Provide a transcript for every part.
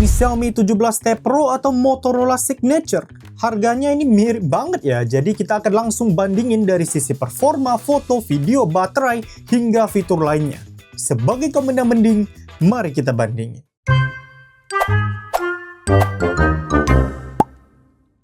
di Xiaomi 17T Pro atau Motorola Signature? Harganya ini mirip banget ya, jadi kita akan langsung bandingin dari sisi performa, foto, video, baterai, hingga fitur lainnya. Sebagai komen yang mending, mari kita bandingin.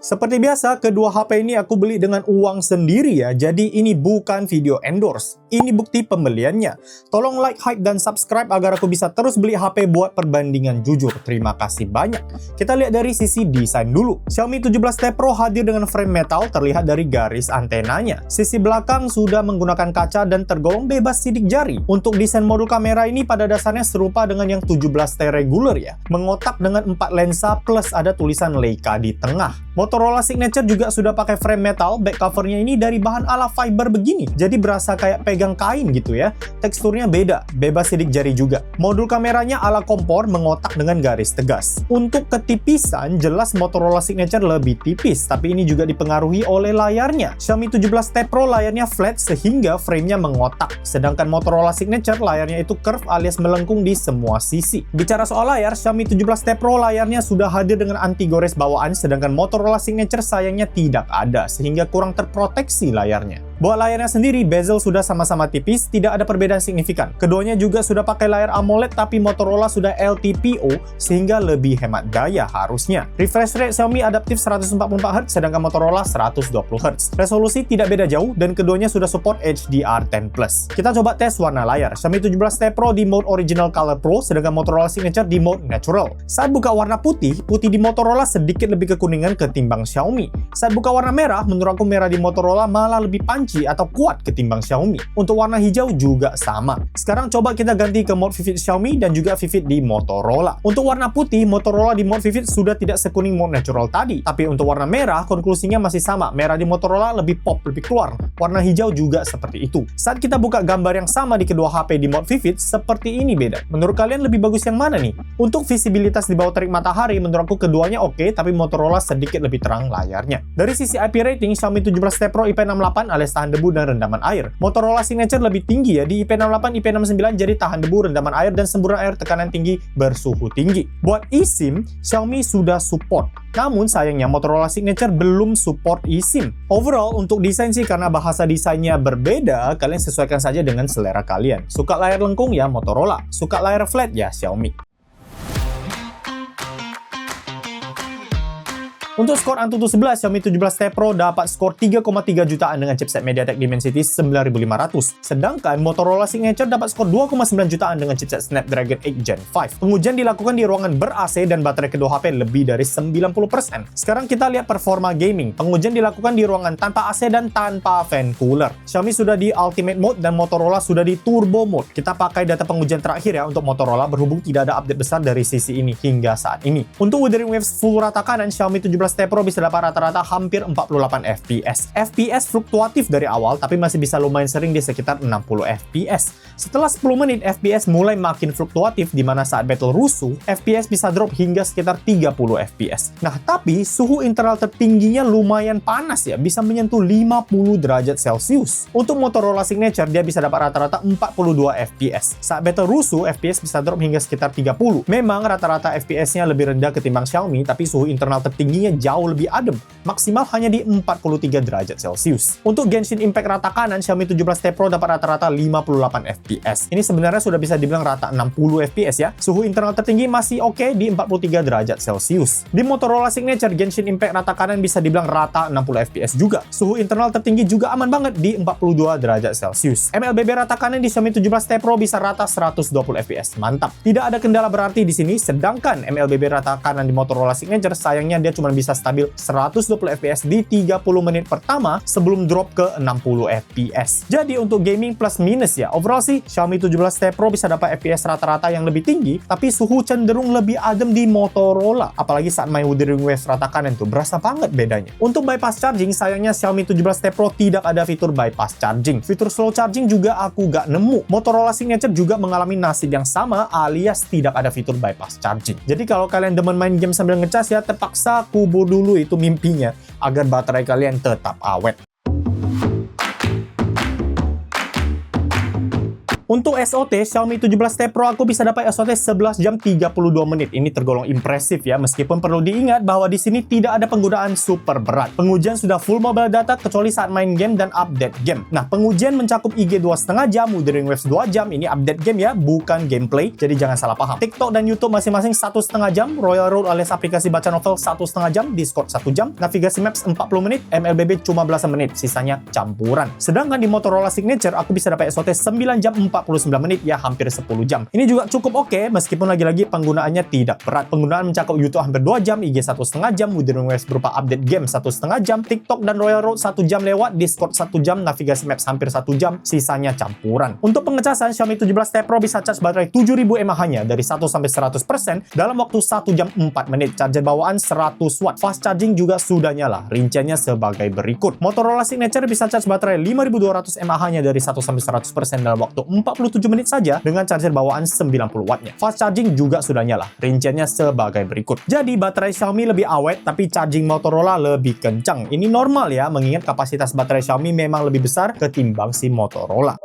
Seperti biasa, kedua HP ini aku beli dengan uang sendiri ya, jadi ini bukan video endorse. Ini bukti pembeliannya. Tolong like, hype, dan subscribe agar aku bisa terus beli HP buat perbandingan jujur. Terima kasih banyak. Kita lihat dari sisi desain dulu. Xiaomi 17T Pro hadir dengan frame metal terlihat dari garis antenanya. Sisi belakang sudah menggunakan kaca dan tergolong bebas sidik jari. Untuk desain modul kamera ini pada dasarnya serupa dengan yang 17T regular ya. Mengotak dengan 4 lensa plus ada tulisan Leica di tengah. Motorola Signature juga sudah pakai frame metal, back covernya ini dari bahan ala fiber begini. Jadi berasa kayak pegang kain gitu ya. Teksturnya beda, bebas sidik jari juga. Modul kameranya ala kompor mengotak dengan garis tegas. Untuk ketipisan, jelas Motorola Signature lebih tipis, tapi ini juga dipengaruhi oleh layarnya. Xiaomi 17T Pro layarnya flat sehingga framenya mengotak. Sedangkan Motorola Signature layarnya itu curve alias melengkung di semua sisi. Bicara soal layar, Xiaomi 17T Pro layarnya sudah hadir dengan anti gores bawaan, sedangkan Motorola Signature sayangnya tidak ada, sehingga kurang terproteksi layarnya. Buat layarnya sendiri, bezel sudah sama-sama tipis, tidak ada perbedaan signifikan. Keduanya juga sudah pakai layar AMOLED, tapi Motorola sudah LTPO, sehingga lebih hemat daya harusnya. Refresh rate Xiaomi adaptif 144Hz, sedangkan Motorola 120Hz. Resolusi tidak beda jauh, dan keduanya sudah support HDR10+. Kita coba tes warna layar. Xiaomi 17T Pro di mode Original Color Pro, sedangkan Motorola Signature di mode Natural. Saat buka warna putih di Motorola sedikit lebih kekuningan ketimbang Xiaomi. Saat buka warna merah, menurut aku merah di Motorola malah lebih panci atau kuat ketimbang Xiaomi. Untuk warna hijau juga sama. Sekarang coba kita ganti ke mode Vivid Xiaomi dan juga Vivid di Motorola. Untuk warna putih, Motorola di mode Vivid sudah tidak sekuning mode Natural tadi. Tapi untuk warna merah, konklusinya masih sama. Merah di Motorola lebih pop, lebih keluar. Warna hijau juga seperti itu. Saat kita buka gambar yang sama di kedua HP di mode Vivid, seperti ini beda. Menurut kalian lebih bagus yang mana nih? Untuk visibilitas di bawah terik matahari, menurut aku keduanya oke, tapi Motorola sedikit lebih terang layarnya. Dari sisi IP rating, Xiaomi 17T Pro IP68 alias tahan debu dan rendaman air. Motorola Signature lebih tinggi ya, di IP68, IP69 jadi tahan debu, rendaman air, dan semburan air tekanan tinggi bersuhu tinggi. Buat eSIM, Xiaomi sudah support. Namun sayangnya Motorola Signature belum support eSIM. Overall, untuk desain sih karena bahasa desainnya berbeda, kalian sesuaikan saja dengan selera kalian. Suka layar lengkung ya Motorola, suka layar flat ya Xiaomi. Untuk skor Antutu 11, Xiaomi 17T Pro dapat skor 3,3 jutaan dengan chipset MediaTek Dimensity 9500. Sedangkan Motorola Signature dapat skor 2,9 jutaan dengan chipset Snapdragon 8 Gen 5. Pengujian dilakukan di ruangan ber-AC dan baterai kedua HP lebih dari 90%. Sekarang kita lihat performa gaming. Pengujian dilakukan di ruangan tanpa AC dan tanpa fan cooler. Xiaomi sudah di Ultimate Mode dan Motorola sudah di Turbo Mode. Kita pakai data pengujian terakhir ya untuk Motorola, berhubung tidak ada update besar dari sisi ini hingga saat ini. Untuk Wuthering Waves full rata kanan, Xiaomi 17T Pro bisa dapat rata-rata hampir 48 FPS. FPS fluktuatif dari awal, tapi masih bisa lumayan sering di sekitar 60 FPS. Setelah 10 menit, FPS mulai makin fluktuatif, di mana saat battle rusuh, FPS bisa drop hingga sekitar 30 FPS. Nah, tapi suhu internal tertingginya lumayan panas ya, bisa menyentuh 50 derajat Celcius. Untuk Motorola Signature, dia bisa dapat rata-rata 42 FPS. Saat battle rusuh, FPS bisa drop hingga sekitar 30. Memang rata-rata FPS-nya lebih rendah ketimbang Xiaomi, tapi suhu internal tertingginya jauh lebih adem, maksimal hanya di 43 derajat Celcius. Untuk Genshin Impact rata kanan, Xiaomi 17T Pro dapat rata-rata 58 FPS. Ini sebenarnya sudah bisa dibilang rata 60 FPS ya. Suhu internal tertinggi masih oke di 43 derajat Celcius. Di Motorola Signature, Genshin Impact rata kanan bisa dibilang rata 60 FPS juga. Suhu internal tertinggi juga aman banget di 42 derajat Celcius. MLBB rata kanan di Xiaomi 17T Pro bisa rata 120 FPS. Mantap. Tidak ada kendala berarti di sini, sedangkan MLBB rata kanan di Motorola Signature sayangnya dia cuma bisa stabil 120 FPS di 30 menit pertama sebelum drop ke 60 FPS. Jadi untuk gaming plus minus ya, overall sih Xiaomi 17T Pro bisa dapat FPS rata-rata yang lebih tinggi, tapi suhu cenderung lebih adem di Motorola. Apalagi saat main Wuthering Waves rata kanan tuh, berasa banget bedanya. Untuk bypass charging, sayangnya Xiaomi 17T Pro tidak ada fitur bypass charging. Fitur slow charging juga aku gak nemu. Motorola Signature juga mengalami nasib yang sama, alias tidak ada fitur bypass charging. Jadi kalau kalian demen main game sambil ngecas ya, terpaksa kubur dulu itu mimpinya agar baterai kalian tetap awet. Untuk SOT, Xiaomi 17T Pro aku bisa dapat SOT 11 jam 32 menit. Ini tergolong impresif ya, meskipun perlu diingat bahwa di sini tidak ada penggunaan super berat. Pengujian sudah full mobile data kecuali saat main game dan update game. Nah, pengujian mencakup IG 2,5 jam, Wuthering Waves 2 jam. Ini update game ya, bukan gameplay, jadi jangan salah paham. TikTok dan YouTube masing-masing 1,5 jam, Royal Road alias aplikasi baca novel 1,5 jam, Discord 1 jam, navigasi Maps 40 menit, MLBB cuma belasan menit, sisanya campuran. Sedangkan di Motorola Signature aku bisa dapat SOT 9 jam 49 menit, ya hampir 10 jam. Ini juga cukup oke, meskipun lagi-lagi penggunaannya tidak berat. Penggunaan mencakup YouTube hampir 2 jam, IG 1,5 jam, Wuthering Waves berupa update game 1,5 jam, TikTok dan Royal Road 1 jam lewat, Discord 1 jam, navigasi Maps hampir 1 jam, sisanya campuran. Untuk pengecasan, Xiaomi 17T Pro bisa charge baterai 7000 mAh-nya dari 1 sampai 100% dalam waktu 1 jam 4 menit. Charger bawaan 100 watt. Fast charging juga sudah nyala. Rinciannya sebagai berikut. Motorola Signature bisa charge baterai 5200 mAh-nya dari 1 sampai 100% dalam waktu 47 menit saja dengan charger bawaan 90 wattnya. Fast charging juga sudah nyala. Rinciannya sebagai berikut. Jadi baterai Xiaomi lebih awet tapi charging Motorola lebih kencang. Ini normal ya, mengingat kapasitas baterai Xiaomi memang lebih besar ketimbang si Motorola.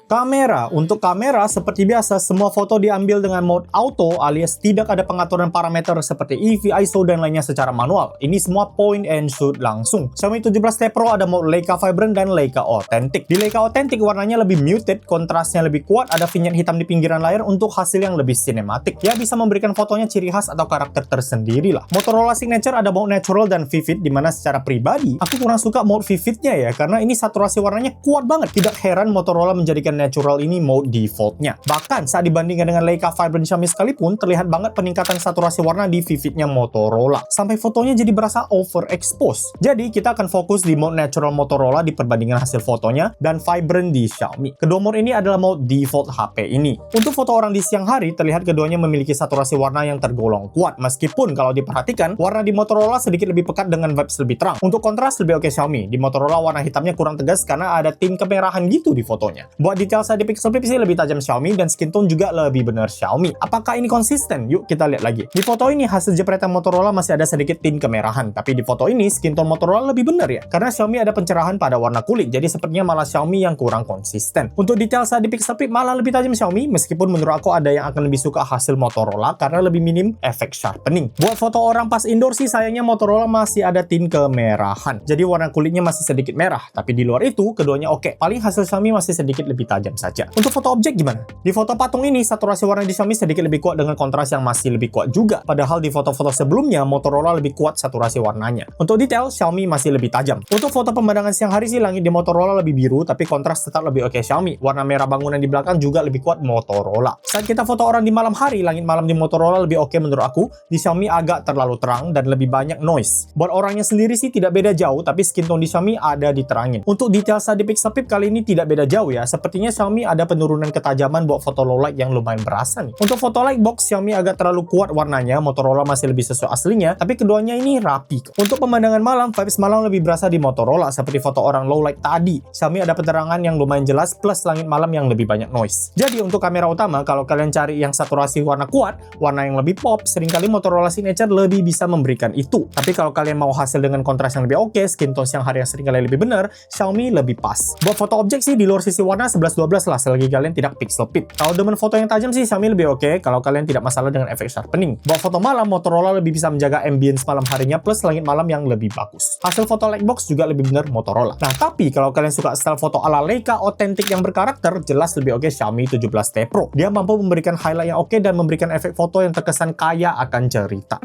Kamera. Untuk kamera, seperti biasa, semua foto diambil dengan mode auto alias tidak ada pengaturan parameter seperti EV, ISO, dan lainnya secara manual. Ini semua point and shoot langsung. Xiaomi 17T Pro ada mode Leica Vibrant dan Leica Authentic. Di Leica Authentic warnanya lebih muted, kontrasnya lebih kuat, ada vignette hitam di pinggiran layar untuk hasil yang lebih sinematik. Ya, bisa memberikan fotonya ciri khas atau karakter tersendiri lah. Motorola Signature ada mode Natural dan Vivid, dimana secara pribadi, aku kurang suka mode Vividnya ya, karena ini saturasi warnanya kuat banget. Tidak heran Motorola menjadikan Natural ini mode defaultnya. Bahkan saat dibandingkan dengan Leica Vibrant Xiaomi sekalipun, terlihat banget peningkatan saturasi warna di Vividnya Motorola. Sampai fotonya jadi berasa overexpose. Jadi kita akan fokus di mode Natural Motorola di perbandingan hasil fotonya dan Vibrant di Xiaomi. Kedua mode ini adalah mode default HP ini. Untuk foto orang di siang hari, terlihat keduanya memiliki saturasi warna yang tergolong kuat. Meskipun kalau diperhatikan, warna di Motorola sedikit lebih pekat dengan vibes lebih terang. Untuk kontras lebih oke Xiaomi. Di Motorola warna hitamnya kurang tegas karena ada tint kemerahan gitu di fotonya. Buat detail saya di pixel flip sih lebih tajam Xiaomi dan skin tone juga lebih benar Xiaomi. Apakah ini konsisten? Yuk kita lihat lagi. Di foto ini hasil jepretan Motorola masih ada sedikit tint kemerahan, tapi di foto ini skin tone Motorola lebih benar ya. Karena Xiaomi ada pencerahan pada warna kulit, jadi sepertinya malah Xiaomi yang kurang konsisten. Untuk detail saya di pixel flip malah lebih tajam Xiaomi, meskipun menurut aku ada yang akan lebih suka hasil Motorola karena lebih minim efek sharpening. Buat foto orang pas indoor sih sayangnya Motorola masih ada tint kemerahan. Jadi warna kulitnya masih sedikit merah, tapi di luar itu keduanya oke. Paling hasil Xiaomi masih sedikit lebih tajam saja. Untuk foto objek gimana? Di foto patung ini, saturasi warna di Xiaomi sedikit lebih kuat dengan kontras yang masih lebih kuat juga. Padahal di foto-foto sebelumnya, Motorola lebih kuat saturasi warnanya. Untuk detail, Xiaomi masih lebih tajam. Untuk foto pemandangan siang hari sih, langit di Motorola lebih biru, tapi kontras tetap lebih oke Xiaomi. Warna merah bangunan di belakang juga lebih kuat Motorola. Saat kita foto orang di malam hari, langit malam di Motorola lebih oke menurut aku. Di Xiaomi agak terlalu terang dan lebih banyak noise. Buat orangnya sendiri sih tidak beda jauh, tapi skin tone di Xiaomi ada diterangin. Untuk detail saya di pixel flip kali ini tidak beda jauh ya. Sepertinya Xiaomi ada penurunan ketajaman buat foto low light yang lumayan berasa nih. Untuk foto light box, Xiaomi agak terlalu kuat warnanya, Motorola masih lebih sesuai aslinya, tapi keduanya ini rapi. Untuk pemandangan malam, vibes malam lebih berasa di Motorola, seperti foto orang low light tadi. Xiaomi ada penerangan yang lumayan jelas, plus langit malam yang lebih banyak noise. Jadi untuk kamera utama, kalau kalian cari yang saturasi warna kuat, warna yang lebih pop, seringkali Motorola Signature lebih bisa memberikan itu. Tapi kalau kalian mau hasil dengan kontras yang lebih oke, skin tone siang hari yang seringkali lebih benar, Xiaomi lebih pas. Buat foto objek sih, di luar sisi warna 11-12 lah, selagi kalian tidak pixel flip. Kalau demen foto yang tajam sih Xiaomi lebih oke, kalau kalian tidak masalah dengan efek sharpening. Buat foto malam, Motorola lebih bisa menjaga ambience malam harinya plus langit malam yang lebih bagus. Hasil foto lightbox juga lebih benar Motorola. Nah, tapi kalau kalian suka style foto ala Leica Authentic yang berkarakter, jelas lebih oke Xiaomi 17T Pro. Dia mampu memberikan highlight yang oke dan memberikan efek foto yang terkesan kaya akan cerita.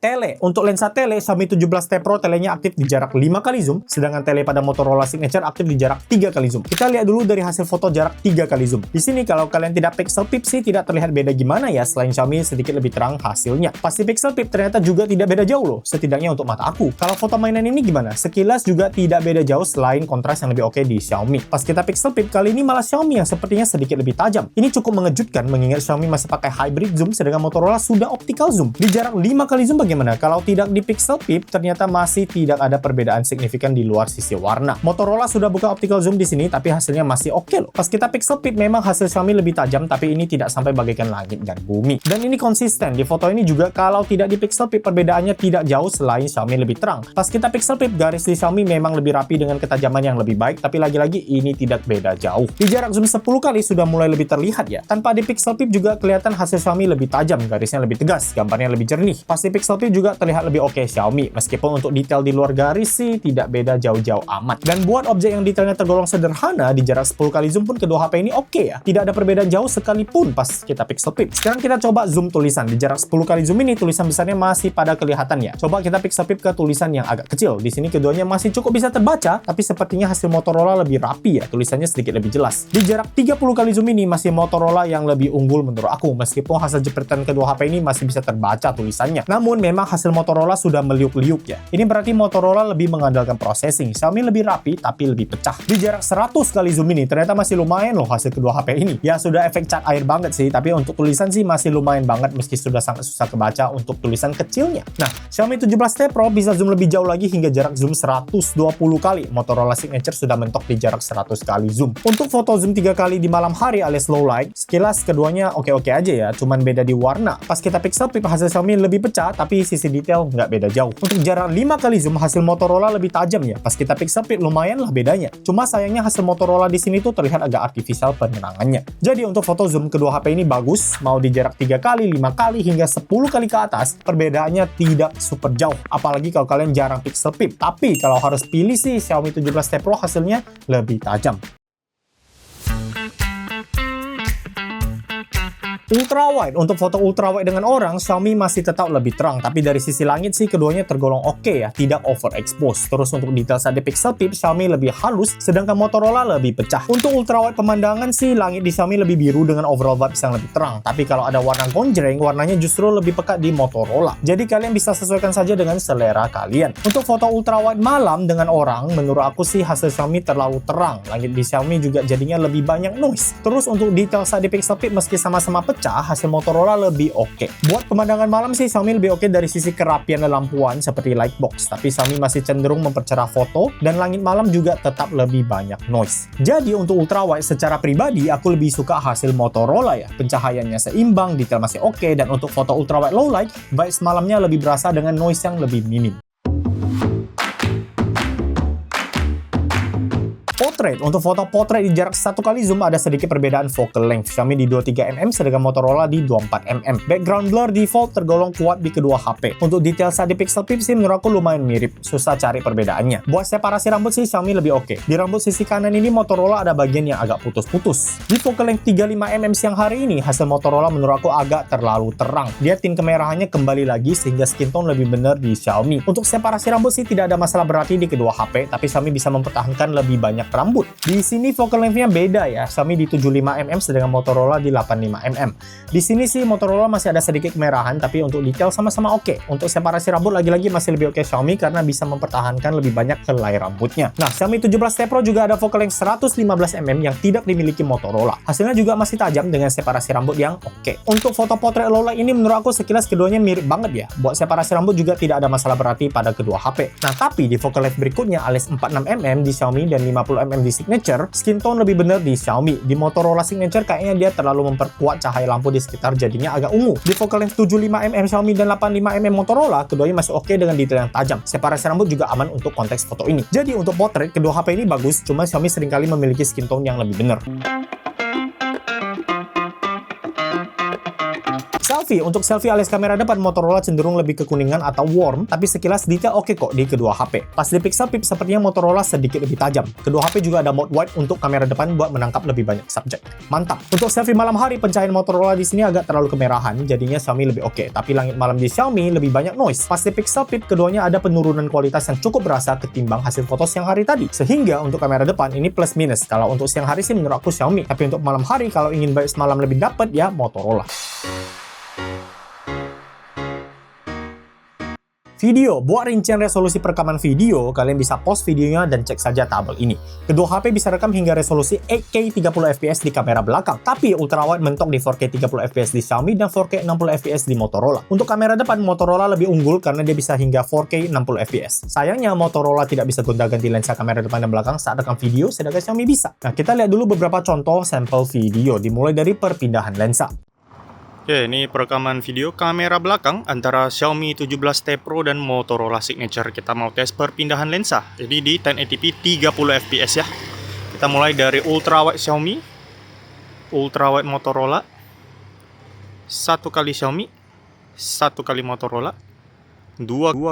Tele. Untuk lensa tele, Xiaomi 17T Pro telenya aktif di jarak 5 kali zoom, sedangkan tele pada Motorola Signature aktif di jarak 3 kali zoom. Kita lihat dulu dari hasil foto jarak 3 kali zoom. Di sini kalau kalian tidak pixel flip sih tidak terlihat beda gimana ya, selain Xiaomi sedikit lebih terang hasilnya. Pasti pixel flip ternyata juga tidak beda jauh loh, setidaknya untuk mata aku. Kalau foto mainan ini gimana? Sekilas juga tidak beda jauh selain kontras yang lebih oke di Xiaomi. Pas kita pixel flip kali ini malah Xiaomi yang sepertinya sedikit lebih tajam. Ini cukup mengejutkan mengingat Xiaomi masih pakai hybrid zoom sedangkan Motorola sudah optical zoom. Di jarak 5 kali zoom bagaimana? Kalau tidak di pixel peep, ternyata masih tidak ada perbedaan signifikan di luar sisi warna. Motorola sudah buka optical zoom di sini, tapi hasilnya masih oke loh. Pas kita pixel peep, memang hasil Xiaomi lebih tajam, tapi ini tidak sampai bagaikan langit dan bumi. Dan ini konsisten. Di foto ini juga kalau tidak di pixel peep, perbedaannya tidak jauh selain Xiaomi lebih terang. Pas kita pixel peep, garis di Xiaomi memang lebih rapi dengan ketajaman yang lebih baik, tapi lagi-lagi ini tidak beda jauh. Di jarak zoom 10 kali sudah mulai lebih terlihat ya. Tanpa di pixel peep juga kelihatan hasil Xiaomi lebih tajam, garisnya lebih tegas, gambarnya lebih jernih. Pas di pixel peep juga terlihat lebih oke Xiaomi, meskipun untuk detail di luar garis sih tidak beda jauh-jauh amat. Dan buat objek yang detailnya tergolong sederhana, di jarak 10 kali zoom pun kedua HP ini oke ya. Tidak ada perbedaan jauh sekalipun pas kita pixel peep. Sekarang kita coba zoom tulisan. Di jarak 10 kali zoom ini tulisan besarnya masih pada kelihatan ya. Coba kita pixel peep ke tulisan yang agak kecil. Di sini keduanya masih cukup bisa terbaca, tapi sepertinya hasil Motorola lebih rapi ya. Tulisannya sedikit lebih jelas. Di jarak 30 kali zoom ini masih Motorola yang lebih unggul menurut aku, meskipun hasil jepretan kedua HP ini masih bisa terbaca tulisannya. Namun memang hasil Motorola sudah meliuk-liuk ya. Ini berarti Motorola lebih mengandalkan processing. Xiaomi lebih rapi tapi lebih pecah. Di jarak 100 kali zoom ini ternyata masih lumayan loh hasil kedua HP ini. Ya sudah efek cat air banget sih, tapi untuk tulisan sih masih lumayan banget meski sudah sangat susah kebaca untuk tulisan kecilnya. Nah, Xiaomi 17T Pro bisa zoom lebih jauh lagi hingga jarak zoom 120 kali. Motorola Signature sudah mentok di jarak 100 kali zoom. Untuk foto zoom 3 kali di malam hari alias low light, sekilas keduanya oke-oke aja ya, cuman beda di warna. Pas kita pixel peep hasil Xiaomi lebih pecah, tapi sisi detail nggak beda jauh. Untuk jarak 5 kali zoom hasil Motorola lebih tajam ya. Pas kita pixel peep lumayan lah bedanya. Cuma sayangnya hasil Motorola di sini tuh terlihat agak artificial penerangannya. Jadi untuk foto zoom kedua HP ini bagus, mau di jarak 3 kali, 5 kali hingga 10 kali ke atas, perbedaannya tidak super jauh. Apalagi kalau kalian jarang pixel peep. Tapi kalau harus pilih sih Xiaomi 17T Pro hasilnya lebih tajam. Ultrawide, untuk foto ultrawide dengan orang, Xiaomi masih tetap lebih terang, tapi dari sisi langit sih keduanya tergolong oke ya, tidak overexpose. Terus untuk detail saat di pixel peep, Xiaomi lebih halus, sedangkan Motorola lebih pecah. Untuk ultrawide pemandangan sih, langit di Xiaomi lebih biru dengan overall vibes yang lebih terang, tapi kalau ada warna gonjreng, warnanya justru lebih pekat di Motorola. Jadi kalian bisa sesuaikan saja dengan selera kalian. Untuk foto ultrawide malam dengan orang, menurut aku sih hasil Xiaomi terlalu terang. Langit di Xiaomi juga jadinya lebih banyak noise. Terus untuk detail saat di pixel peep, meski sama-sama pecah, hasil Motorola lebih oke. Buat pemandangan malam sih Xiaomi lebih oke dari sisi kerapian lampuan seperti lightbox, tapi Xiaomi masih cenderung mempercerah foto dan langit malam juga tetap lebih banyak noise. Jadi untuk ultrawide secara pribadi aku lebih suka hasil Motorola ya. Pencahayaannya seimbang, detail masih oke, dan untuk foto ultrawide low light, vibes malamnya lebih berasa dengan noise yang lebih minim. Portrait, untuk foto portrait di jarak 1 kali zoom ada sedikit perbedaan focal length. Xiaomi di 23mm sedangkan Motorola di 24mm. Background blur default tergolong kuat di kedua HP. Untuk detail saat di pixel peep sih menurut aku lumayan mirip, susah cari perbedaannya. Buat separasi rambut sih Xiaomi lebih oke. Di rambut sisi kanan ini Motorola ada bagian yang agak putus-putus. Di focal length 35mm siang hari ini hasil Motorola menurut aku agak terlalu terang. Dia tint kemerahannya kembali lagi sehingga skin tone lebih benar di Xiaomi. Untuk separasi rambut sih tidak ada masalah berarti di kedua HP, tapi Xiaomi bisa mempertahankan lebih banyak rambut. Di sini focal length-nya beda ya. Xiaomi di 75mm sedangkan Motorola di 85mm. Di sini sih Motorola masih ada sedikit kemerahan, tapi untuk detail sama-sama oke. Untuk separasi rambut lagi-lagi masih lebih oke Xiaomi karena bisa mempertahankan lebih banyak helai rambutnya. Nah, Xiaomi 17T Pro juga ada focal length 115mm yang tidak dimiliki Motorola. Hasilnya juga masih tajam dengan separasi rambut yang oke. Untuk foto potret low light ini menurut aku sekilas keduanya mirip banget ya. Buat separasi rambut juga tidak ada masalah berarti pada kedua HP. Nah, tapi di focal length berikutnya alias 46mm di Xiaomi dan 50mm di Signature, skin tone lebih benar di Xiaomi. Di Motorola Signature kayaknya dia terlalu memperkuat cahaya lampu di sekitar jadinya agak ungu. Di focal length 75mm Xiaomi dan 85mm Motorola, keduanya masih oke dengan detail yang tajam. Separasi rambut juga aman untuk konteks foto ini. Jadi untuk potret, kedua HP ini bagus, cuma Xiaomi seringkali memiliki skin tone yang lebih benar. Selfie, untuk selfie alias kamera depan Motorola cenderung lebih kekuningan atau warm, tapi sekilas detail oke kok di kedua HP. Pas di pixel peep sepertinya Motorola sedikit lebih tajam. Kedua HP juga ada mode wide untuk kamera depan buat menangkap lebih banyak subjek. Mantap. Untuk selfie malam hari, pencahayaan Motorola di sini agak terlalu kemerahan, jadinya Xiaomi lebih oke. Tapi langit malam di Xiaomi lebih banyak noise. Pas di pixel peep keduanya ada penurunan kualitas yang cukup berasa ketimbang hasil foto siang hari tadi. Sehingga untuk kamera depan ini plus minus. Kalau untuk siang hari sih menurut aku Xiaomi, tapi untuk malam hari kalau ingin vibes malam lebih dapat ya Motorola. Video, buat rincian resolusi perekaman video, kalian bisa pause videonya dan cek saja tabel ini. Kedua HP bisa rekam hingga resolusi 8K 30 fps di kamera belakang, tapi ultrawide mentok di 4K 30 fps di Xiaomi dan 4K 60 fps di Motorola. Untuk kamera depan, Motorola lebih unggul karena dia bisa hingga 4K 60 fps. Sayangnya, Motorola tidak bisa gonta-ganti lensa kamera depan dan belakang saat rekam video, sedangkan Xiaomi bisa. Nah, kita lihat dulu beberapa contoh sampel video, dimulai dari perpindahan lensa. Oke, ini perekaman video kamera belakang antara Xiaomi 17T Pro dan Motorola Signature. Kita mau tes perpindahan lensa. Jadi di 1080p 30 fps ya. Kita mulai dari ultrawide Xiaomi, ultrawide Motorola, 1 kali Xiaomi, 1 kali Motorola, 2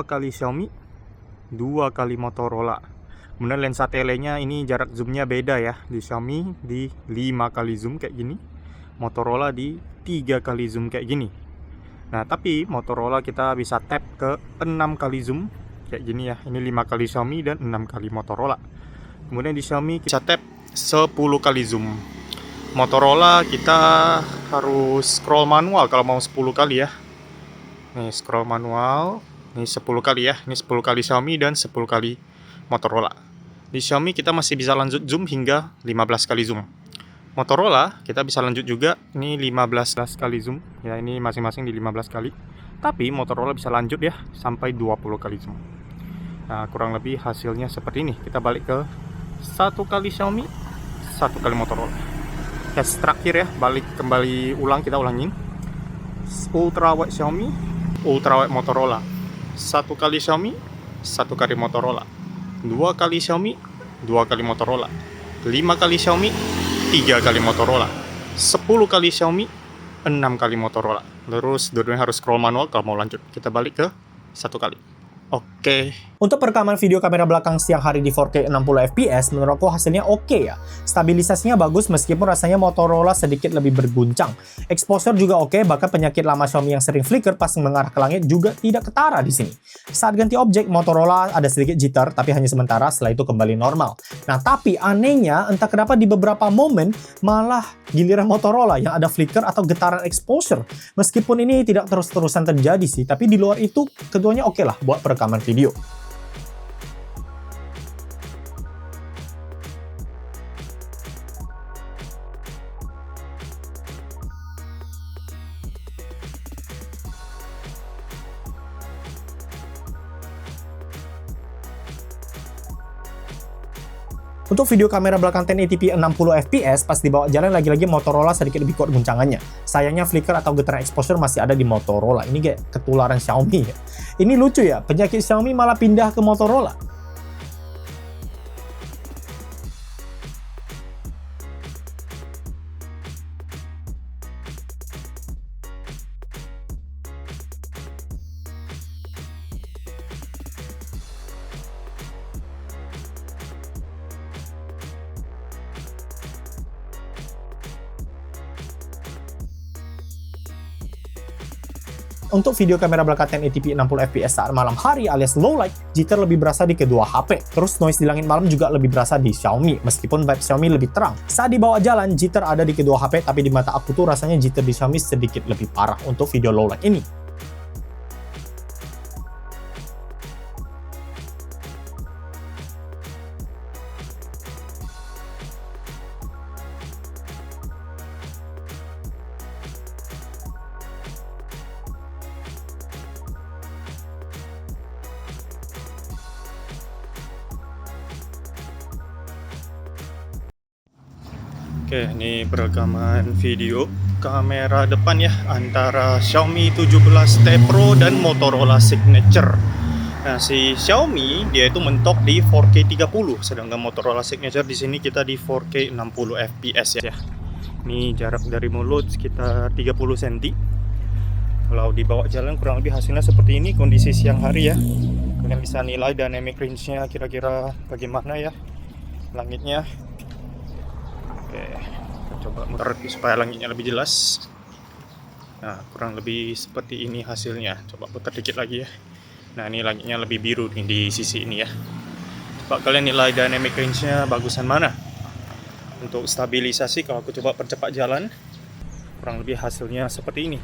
kali Xiaomi, 2 kali Motorola. Kemudian lensa telenya ini jarak zoomnya beda ya. Di Xiaomi di 5 kali zoom kayak gini, Motorola di 3 kali zoom kayak gini. Nah, tapi Motorola kita bisa tap ke 6 kali zoom kayak gini ya. Ini 5 kali Xiaomi dan 6 kali Motorola. Kemudian di Xiaomi kita tap 10 kali zoom. Motorola kita harus scroll manual kalau mau 10 kali ya. Nih scroll manual, ini 10 kali ya. Ini 10 kali Xiaomi dan 10 kali Motorola. Di Xiaomi kita masih bisa lanjut zoom hingga 15 kali zoom. Motorola kita bisa lanjut juga, ini 15 kali zoom ya, ini masing-masing di 15 kali. Tapi Motorola bisa lanjut ya sampai 20 kali zoom. Nah, kurang lebih hasilnya seperti ini. Kita balik ke 1 kali Xiaomi, 1 kali Motorola. Tes terakhir ya, balik kembali ulang, kita ulangin. Ultrawide Xiaomi, ultrawide Motorola. 1 kali Xiaomi, 1 kali Motorola. 2 kali Xiaomi, 2 kali Motorola. 5 kali Xiaomi, 3 kali Motorola, 10 kali Xiaomi, 6 kali Motorola. Terus dua-duanya harus scroll manual kalau mau lanjut. Kita balik ke 1 kali. Oke. Untuk perekaman video kamera belakang siang hari di 4K 60 fps, menurutku hasilnya oke ya. Stabilisasinya bagus meskipun rasanya Motorola sedikit lebih berguncang. Exposure juga oke, bahkan penyakit lama Xiaomi yang sering flicker pas mengarah ke langit juga tidak ketara di sini. Saat ganti objek, Motorola ada sedikit jitter, tapi hanya sementara, setelah itu kembali normal. Nah, tapi anehnya, entah kenapa di beberapa momen, malah giliran Motorola yang ada flicker atau getaran exposure. Meskipun ini tidak terus-terusan terjadi sih, tapi di luar itu, keduanya oke lah buat perekaman video. Untuk video kamera belakang 1080p 60 fps, pas dibawa jalan lagi-lagi Motorola sedikit lebih kuat guncangannya. Sayangnya flicker atau getaran exposure masih ada di Motorola. Ini kayak ketularan Xiaomi ya. Ini lucu ya, penyakit Xiaomi malah pindah ke Motorola. Untuk video kamera belakang 1080p 60 fps saat malam hari alias low light, jitter lebih berasa di kedua HP. Terus noise di langit malam juga lebih berasa di Xiaomi, meskipun vibe Xiaomi lebih terang. Saat dibawa jalan, jitter ada di kedua HP, tapi di mata aku tuh rasanya jitter di Xiaomi sedikit lebih parah untuk video low light ini. Oke, ini perekaman video kamera depan ya antara Xiaomi 17T Pro dan Motorola Signature. Nah, si Xiaomi dia itu mentok di 4K 30, sedangkan Motorola Signature di sini kita di 4K 60 fps ya. Ini jarak dari mulut sekitar 30 cm. Kalau dibawa jalan kurang lebih hasilnya seperti ini kondisi siang hari ya. Kalian bisa nilai dynamic range-nya kira-kira bagaimana ya langitnya. Oke, kita coba muter supaya langitnya lebih jelas. Nah, kurang lebih seperti ini hasilnya. Coba putar dikit lagi ya. Nah, ini langitnya lebih biru nih di sisi ini ya. Coba kalian nilai dynamic range-nya bagusan mana. Untuk stabilisasi, kalau aku coba percepat jalan, kurang lebih hasilnya seperti ini.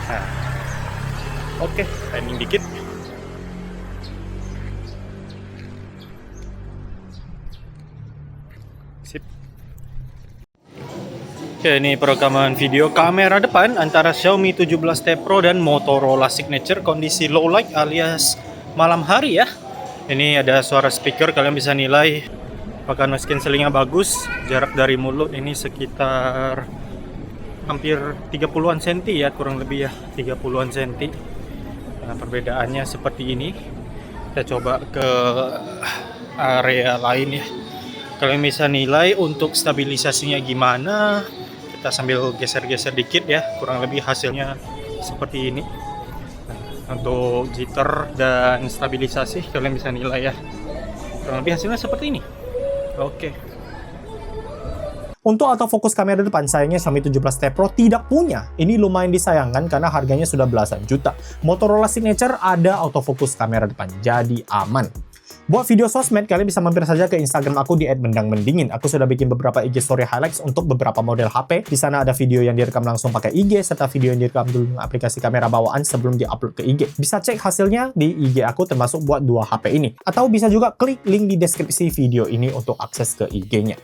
Nah, Oke, timing dikit. Sip. Oke, ini perekaman video kamera depan antara Xiaomi 17T Pro dan Motorola Signature kondisi low light alias malam hari ya. Ini ada suara speaker, kalian bisa nilai apakah noise cancellingnya bagus. Jarak dari mulut ini sekitar hampir 30-an senti ya, kurang lebih ya 30-an senti. Nah, perbedaannya seperti ini. Kita coba ke area lain ya. Kalian bisa nilai untuk stabilisasinya gimana. Kita sambil geser-geser dikit ya, kurang lebih hasilnya seperti ini. Untuk jitter dan stabilisasi kalian bisa nilai ya, kurang lebih hasilnya seperti ini. Oke. Untuk autofocus kamera depan, sayangnya Xiaomi 17T Pro tidak punya. Ini lumayan disayangkan karena harganya sudah belasan juta. Motorola Signature ada autofocus kamera depan, jadi aman. Buat video sosmed, kalian bisa mampir saja ke Instagram aku di @mendangmendingin. Aku sudah bikin beberapa IG story highlights untuk beberapa model HP. Di sana ada video yang direkam langsung pakai IG, serta video yang direkam dulu dengan aplikasi kamera bawaan sebelum diupload ke IG. Bisa cek hasilnya di IG aku termasuk buat dua HP ini. Atau bisa juga klik link di deskripsi video ini untuk akses ke IG-nya.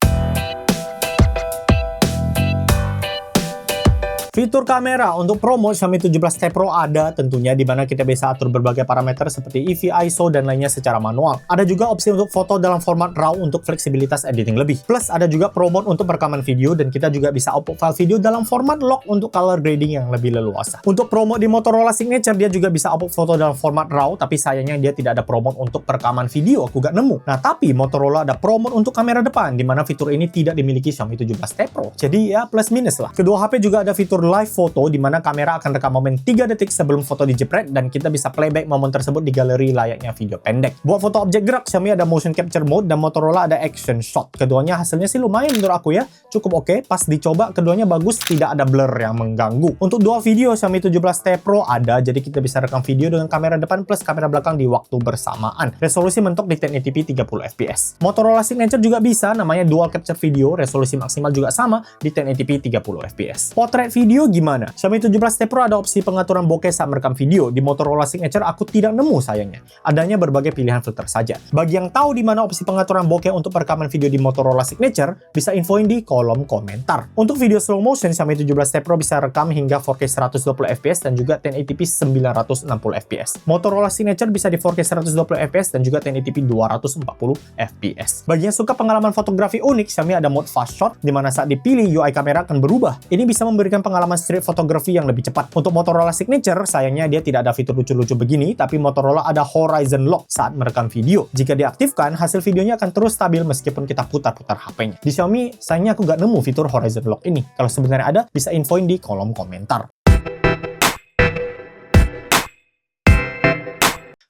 Fitur kamera untuk promo Xiaomi 17T Pro ada tentunya, di mana kita bisa atur berbagai parameter seperti EV, ISO, dan lainnya secara manual. Ada juga opsi untuk foto dalam format RAW untuk fleksibilitas editing lebih. Plus ada juga Pro Mode untuk perekaman video, dan kita juga bisa upload file video dalam format log untuk color grading yang lebih leluasa. Untuk Pro Mode di Motorola Signature, dia juga bisa upload foto dalam format RAW, tapi sayangnya dia tidak ada Pro Mode untuk perekaman video, aku gak nemu. Nah, tapi Motorola ada Pro Mode untuk kamera depan, di mana fitur ini tidak dimiliki Xiaomi 17T Pro. Jadi ya plus minus lah. Kedua HP juga ada fitur live foto, di mana kamera akan rekam momen 3 detik sebelum foto dijepret, dan kita bisa playback momen tersebut di galeri layaknya video pendek. Buat foto objek gerak, Xiaomi ada motion capture mode dan Motorola ada action shot. Keduanya hasilnya sih lumayan menurut aku ya, cukup oke. Pas dicoba keduanya bagus, tidak ada blur yang mengganggu. Untuk dual video Xiaomi 17T Pro ada, jadi kita bisa rekam video dengan kamera depan plus kamera belakang di waktu bersamaan. Resolusi mentok di 1080p 30 fps. Motorola Signature juga bisa, namanya dual capture video, resolusi maksimal juga sama di 1080p 30 fps. Potret video gimana? Xiaomi 17T Pro ada opsi pengaturan bokeh saat merekam video. Di Motorola Signature aku tidak nemu sayangnya. Adanya berbagai pilihan filter saja. Bagi yang tahu di mana opsi pengaturan bokeh untuk perekaman video di Motorola Signature, bisa infoin di kolom komentar. Untuk video slow motion, Xiaomi 17T Pro bisa rekam hingga 4K 120 fps dan juga 1080p 960 fps. Motorola Signature bisa di 4K 120 fps dan juga 1080p 240 fps. Bagi yang suka pengalaman fotografi unik, Xiaomi ada mode fast shot, di mana saat dipilih UI kamera akan berubah. Ini bisa memberikan pengalaman street fotografi yang lebih cepat. Untuk Motorola Signature, sayangnya dia tidak ada fitur lucu-lucu begini, tapi Motorola ada Horizon Lock saat merekam video. Jika diaktifkan, hasil videonya akan terus stabil meskipun kita putar-putar HP-nya. Di Xiaomi, sayangnya aku nggak nemu fitur Horizon Lock ini. Kalau sebenarnya ada, bisa infoin di kolom komentar.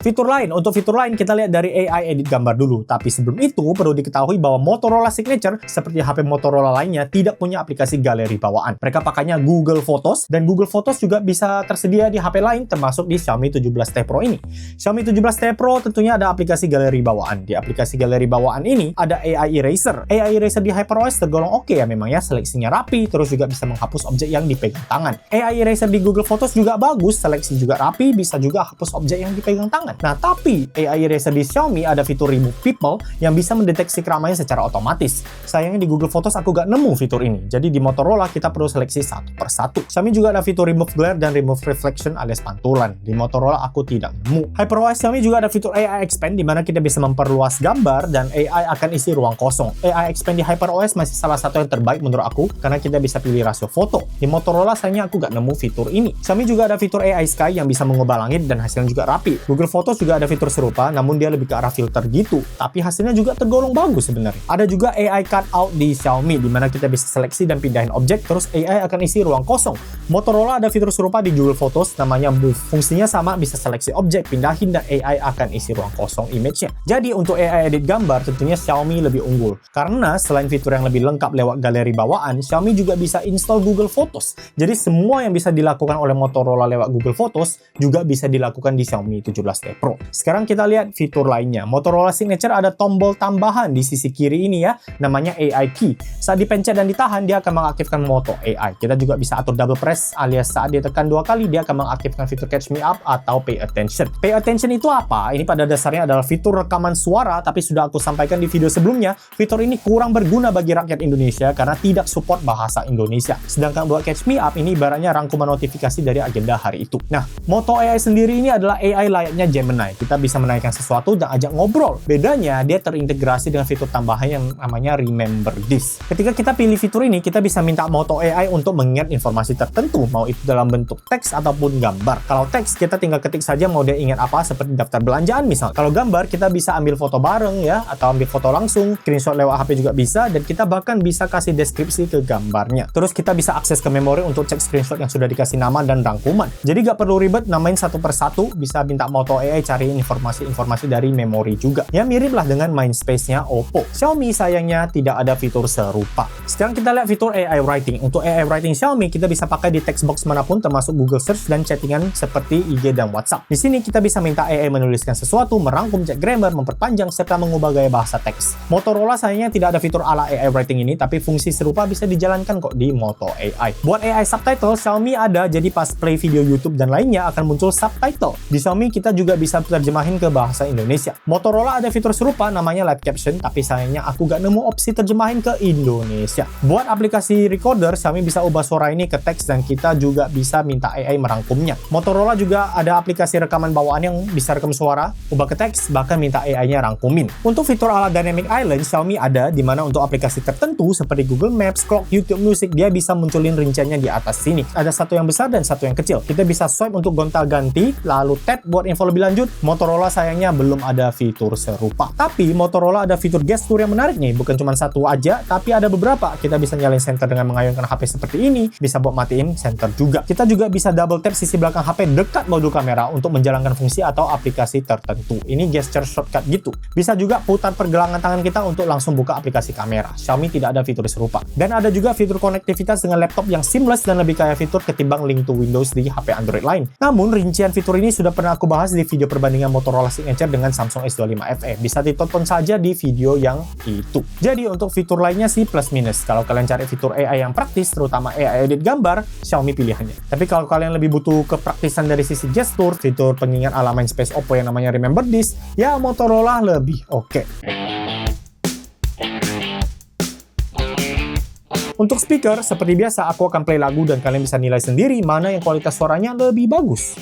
Untuk fitur lain kita lihat dari AI edit gambar dulu. Tapi sebelum itu perlu diketahui bahwa Motorola Signature seperti HP Motorola lainnya tidak punya aplikasi galeri bawaan. Mereka pakainya Google Photos, dan Google Photos juga bisa tersedia di HP lain termasuk di Xiaomi 17T Pro ini. Xiaomi 17T Pro tentunya ada aplikasi galeri bawaan. Di aplikasi galeri bawaan ini ada AI Eraser. AI Eraser di HyperOS tergolong oke ya, memang ya, seleksinya rapi, terus juga bisa menghapus objek yang dipegang tangan. AI Eraser di Google Photos juga bagus, seleksi juga rapi, bisa juga hapus objek yang dipegang tangan. Nah, tapi AI Eraser di Xiaomi ada fitur Remove People yang bisa mendeteksi keramaian secara otomatis. Sayangnya di Google Photos aku gak nemu fitur ini. Jadi di Motorola kita perlu seleksi satu persatu. Xiaomi juga ada fitur Remove Glare dan Remove Reflection alias pantulan. Di Motorola aku tidak nemu. HyperOS Xiaomi juga ada fitur AI Expand, di mana kita bisa memperluas gambar dan AI akan isi ruang kosong. AI Expand di HyperOS masih salah satu yang terbaik menurut aku karena kita bisa pilih rasio foto. Di Motorola sayangnya aku gak nemu fitur ini. Xiaomi juga ada fitur AI Sky yang bisa mengubah langit dan hasilnya juga rapi. Google Photos juga ada fitur serupa, namun dia lebih ke arah filter gitu. Tapi hasilnya juga tergolong bagus sebenarnya. Ada juga AI Cutout di Xiaomi, di mana kita bisa seleksi dan pindahin objek, terus AI akan isi ruang kosong. Motorola ada fitur serupa di Google Photos, namanya Move. Fungsinya sama, bisa seleksi objek, pindahin, dan AI akan isi ruang kosong image-nya. Jadi untuk AI edit gambar, tentunya Xiaomi lebih unggul. Karena selain fitur yang lebih lengkap lewat galeri bawaan, Xiaomi juga bisa install Google Photos. Jadi semua yang bisa dilakukan oleh Motorola lewat Google Photos, juga bisa dilakukan di Xiaomi 17T T Pro. Sekarang kita lihat fitur lainnya. Motorola Signature ada tombol tambahan di sisi kiri ini ya, namanya AI Key. Saat dipencet dan ditahan, dia akan mengaktifkan Moto AI. Kita juga bisa atur double press, alias saat dia tekan 2 kali, dia akan mengaktifkan fitur Catch Me Up atau Pay Attention. Pay Attention itu apa? Ini pada dasarnya adalah fitur rekaman suara, tapi sudah aku sampaikan di video sebelumnya, fitur ini kurang berguna bagi rakyat Indonesia karena tidak support bahasa Indonesia. Sedangkan buat Catch Me Up ini ibaratnya rangkuman notifikasi dari agenda hari itu. Nah, Moto AI sendiri ini adalah AI layaknya Gemini. Kita bisa menaikkan sesuatu dan ajak ngobrol. Bedanya, dia terintegrasi dengan fitur tambahan yang namanya Remember This. Ketika kita pilih fitur ini, kita bisa minta Moto AI untuk mengingat informasi tertentu, mau itu dalam bentuk teks ataupun gambar. Kalau teks, kita tinggal ketik saja mau dia ingat apa, seperti daftar belanjaan misal. Kalau gambar, kita bisa ambil foto bareng ya, atau ambil foto langsung, screenshot lewat HP juga bisa, dan kita bahkan bisa kasih deskripsi ke gambarnya. Terus kita bisa akses ke memori untuk cek screenshot yang sudah dikasih nama dan rangkuman. Jadi gak perlu ribet namain satu persatu, bisa minta Moto AI cariin informasi-informasi dari memori juga. Ya mirip lah dengan Mindspace-nya Oppo. Xiaomi sayangnya tidak ada fitur serupa. Sekarang kita lihat fitur AI Writing. Untuk AI Writing Xiaomi, kita bisa pakai di text box manapun termasuk Google Search dan chattingan seperti IG dan WhatsApp. Di sini kita bisa minta AI menuliskan sesuatu, merangkum, cek grammar, memperpanjang, serta mengubah gaya bahasa teks. Motorola sayangnya tidak ada fitur ala AI Writing ini, tapi fungsi serupa bisa dijalankan kok di Moto AI. Buat AI Subtitle, Xiaomi ada, jadi pas play video YouTube dan lainnya akan muncul subtitle. Di Xiaomi kita juga bisa terjemahin ke bahasa Indonesia. Motorola ada fitur serupa namanya Live Caption, tapi sayangnya aku gak nemu opsi terjemahin ke Indonesia. Buat aplikasi recorder, Xiaomi bisa ubah suara ini ke teks dan kita juga bisa minta AI merangkumnya. Motorola juga ada aplikasi rekaman bawaan yang bisa rekam suara, ubah ke teks, bahkan minta AI-nya rangkumin. Untuk fitur ala Dynamic Island, Xiaomi ada, di mana untuk aplikasi tertentu seperti Google Maps, Clock, YouTube Music, dia bisa munculin rinciannya di atas sini. Ada satu yang besar dan satu yang kecil. Kita bisa swipe untuk gonta-ganti, lalu tap buat info lebih lanjut. Motorola sayangnya belum ada fitur serupa. Tapi Motorola ada fitur gestur yang menarik nih, bukan cuma satu aja, tapi ada beberapa. Kita bisa nyalain center dengan mengayunkan HP seperti ini, bisa buat matiin center juga. Kita juga bisa double tap sisi belakang HP dekat modul kamera untuk menjalankan fungsi atau aplikasi tertentu. Ini gesture shortcut gitu. Bisa juga putar pergelangan tangan kita untuk langsung buka aplikasi kamera. Xiaomi tidak ada fitur serupa. Dan ada juga fitur konektivitas dengan laptop yang seamless dan lebih kaya fitur ketimbang link to Windows di HP Android lain. Namun, rincian fitur ini sudah pernah aku bahas di video perbandingan Motorola Signature dengan Samsung S25 FE. Bisa ditonton saja di video yang itu. Jadi, untuk fitur lainnya sih plus minus. Kalau kalian cari fitur AI yang praktis, terutama AI edit gambar, Xiaomi pilihannya. Tapi kalau kalian lebih butuh kepraktisan dari sisi gestur, fitur pengingat ala Mindspace Oppo yang namanya Remember This, ya Motorola lebih oke. Untuk speaker, seperti biasa aku akan play lagu dan kalian bisa nilai sendiri mana yang kualitas suaranya lebih bagus.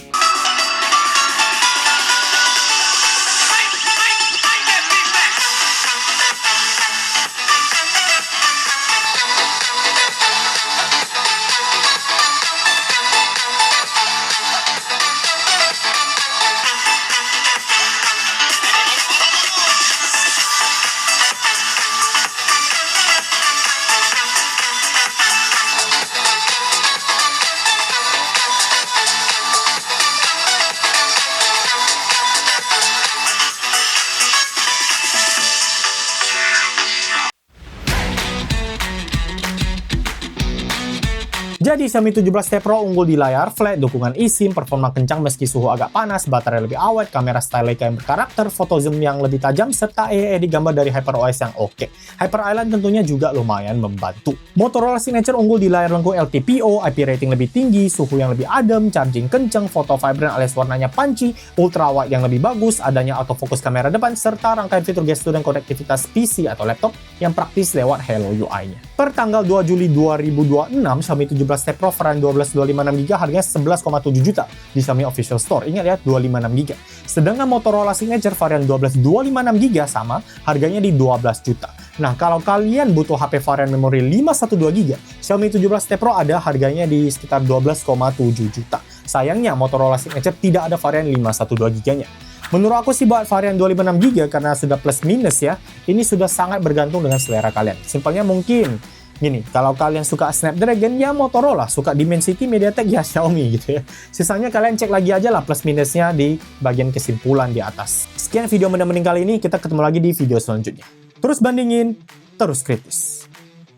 Jadi Xiaomi 17T Pro unggul di layar flat, dukungan eSIM, performa kencang meski suhu agak panas, baterai lebih awet, kamera style Leica yang berkarakter, foto zoom yang lebih tajam, serta AI edit gambar dari HyperOS yang oke. Hyper Island tentunya juga lumayan membantu. Motorola Signature unggul di layar lengkung LTPO, IP rating lebih tinggi, suhu yang lebih adem, charging kencang, foto vibrant alias warnanya punchy, ultra wide yang lebih bagus, adanya autofocus kamera depan, serta rangkaian fitur gestur dan konektivitas PC atau laptop yang praktis lewat Hello UI-nya. Per tanggal 2 Juli 2026, Xiaomi 17T Pro varian 12/256GB harganya 11,7 juta di Xiaomi Official Store. Ingat ya, 256GB. Sedangkan Motorola Signature varian 12/256GB sama, harganya di 12 juta. Nah, kalau kalian butuh HP varian memori 512GB, Xiaomi 17T Pro ada harganya di sekitar 12,7 juta. Sayangnya, Motorola Signature tidak ada varian 512GB-nya. Menurut aku sih buat varian 256GB karena sudah plus minus ya, ini sudah sangat bergantung dengan selera kalian. Simpelnya mungkin gini, kalau kalian suka Snapdragon ya Motorola, suka Dimensity, MediaTek ya Xiaomi gitu ya. Sisanya kalian cek lagi aja lah plus minusnya di bagian kesimpulan di atas. Sekian video mending kali ini, kita ketemu lagi di video selanjutnya. Terus bandingin, terus kritis.